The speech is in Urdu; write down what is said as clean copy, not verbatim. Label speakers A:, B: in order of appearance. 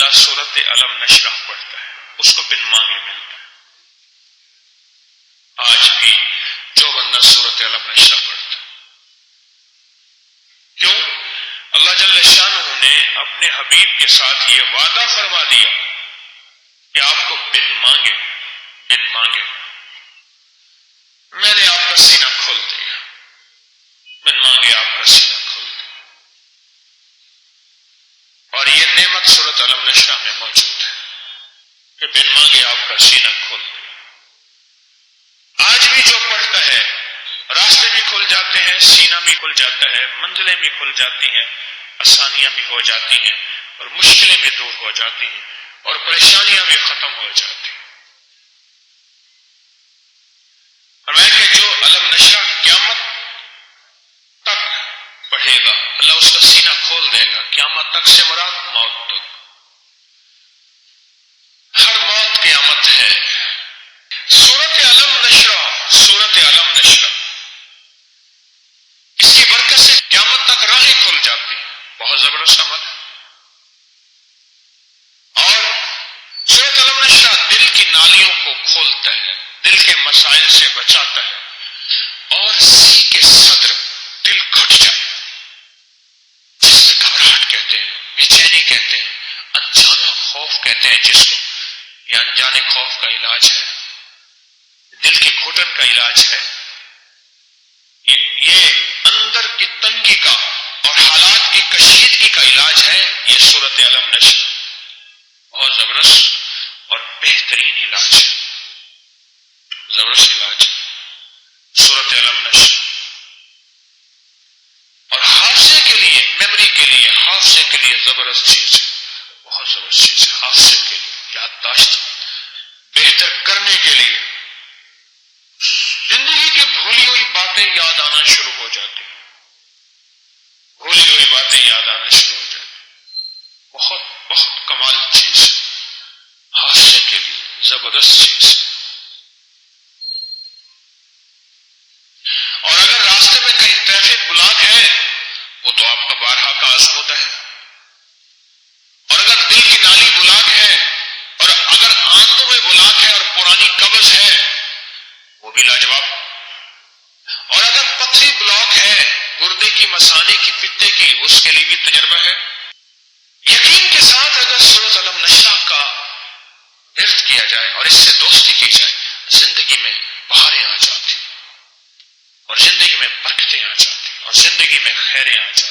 A: بندہ سورت علم نشرح پڑھتا ہے اس کو بن مانگے ملتا ہے. آج بھی جو بندہ سورت علم نشرح پڑھتا ہے، کیوں؟ اللہ جل شانہ نے اپنے حبیب کے ساتھ یہ وعدہ فرما دیا کہ آپ کو بن مانگے میں نے آپ کا سینہ کھول دیا، بن مانگے آپ کا سینہ کھول دیا. اور یہ نعمت سورت علم نشرح میں موجود ہے کہ بن مانگے آپ کا سینہ کھول دیا. آج بھی جو پڑھتا ہے راستے بھی کھل جاتے ہیں، سینہ بھی کھل جاتا ہے، منزلیں بھی کھل جاتی ہیں، آسانیاں بھی ہو جاتی ہیں، اور مشکلیں بھی دور ہو جاتی ہیں، اور پریشانیاں بھی ختم ہو جاتی ہیں. فرمایا کہ جو علم نشرح قیامت تک پڑھے گا اللہ اس کا سینہ کھول دے گا. قیامت تک سے مراد موت تک. ہر موت قیامت ہے. سورت علم نشرح اس کی برکت سے قیامت تک راہیں کھل جاتی ہیں. بہت زبردست عمل ہے. اور سورت علم نشرح دل کی نالیوں کو کھولتا ہے، دل کے مسائل سے بچاتا ہے، اور سی کے صدر دل گھٹ جائے جس میں گھبراہٹ کہتے ہیں، بے چینی کہتے ہیں، انجانا خوف کہتے ہیں جس کو. یہ انجانے خوف کا علاج ہے، دل کی گھٹن کا علاج ہے. یہ اندر کی تنگی کا اور حالات کی کشیدگی کا علاج ہے. یہ سورت علم نشرح بہت زبردست اور بہترین علاج ہے، زبردست علاج ہے سورت علم نشرح. اور حافظے کے لیے، میموری کے لیے، حافظے کے لیے زبردست چیز ہے، بہت زبردست چیز ہے. حافظے کے لیے، یادداشت بہتر کرنے کے لیے زندگی کی بھولی ہوئی باتیں یاد آنا شروع ہو جاتی ہیں، بھولی ہوئی باتیں یاد آنا شروع ہو جاتی ہیں. بہت بہت کمال چیز ہے، حافظے کے لیے زبردست چیز ہے. اور اگر راستے میں کہیں ٹریفک بلاک ہے وہ تو آپ کا بارہا کا آزمودہ ہے. اور اگر دل کی نالی بلاک ہے، اور اگر آنتوں میں بلاک ہے اور پرانی قبض ہے وہ بھی لاجواب. اور اگر پتھری بلاک ہے گردے کی، مثانے کی، پتے کی، اس کے لیے بھی تجربہ ہے. یقین کے ساتھ اگر سورت علم نشرح کا ورد کیا جائے اور اس سے دوستی کی جائے، زندگی میں بہاریں آ جاتی، اور زندگی میں برکتیں آ جاتی، اور زندگی میں خیریں آ جاتی.